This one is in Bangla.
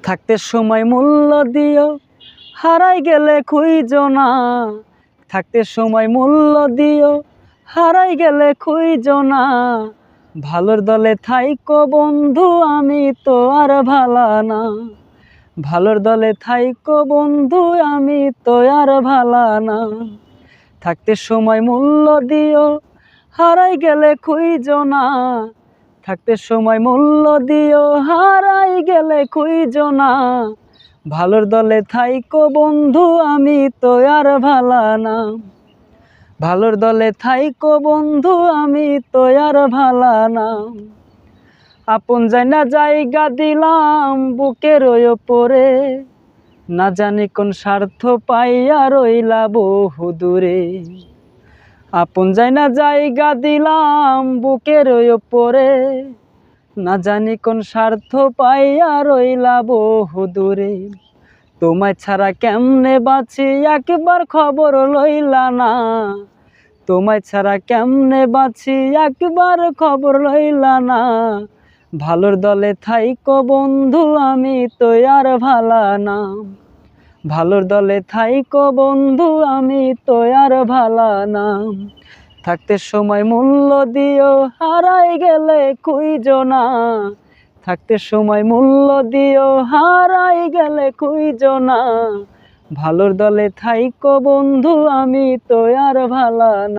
থাকতে সময় মূল্য দিও, হারাই গেলে খুঁজো না। থাকতে সময় মূল্য দিও, হারাই গেলে খুঁজো না। ভালোর দলে থাইকো বন্ধু, আমি তো আর ভালা না। ভালোর দলে থাইকো বন্ধু, আমি তো আর ভালা না। থাকতে সময় মূল্য দিও, হারাই গেলে খুঁজো না। থাকতে সময় মূল্য দিও, হারাই গেলে খুঁজো না। ভালোর দলে থাইকো বন্ধু, আমি তো আর ভালা না। ভালোর দলে থাইকো বন্ধু, আমি তো আর ভালা না। আপন জানা জায়গা দিলাম বুকের ওপরে, না জানি কোন স্বার্থ পাইয়া রইলা বহু দূরে। আপন জানা জায়গা দিলাম বুকের ওপরে, না জানি কোন স্বার্থ পাইয়া রইলা বহু দূরে। তোমায় ছাড়া কেমনে বাঁচি একবার খবর লইলা না। তোমায় ছাড়া কেমনে বাঁচি একবার খবর লইলা না। ভালোর দলে থাইকো বন্ধু, আমি তো আর ভালা না। ভালোর দলে থাইকো বন্ধু, আমি তো আর ভালা না। থাকতে সময় মূল্য দিও, হারাই গেলে খুঁজো না। থাকতে সময় মূল্য দিও, হারাই গেলে খুঁজো না। ভালোর দলে থাইকো বন্ধু, আমি তো আর ভালা না।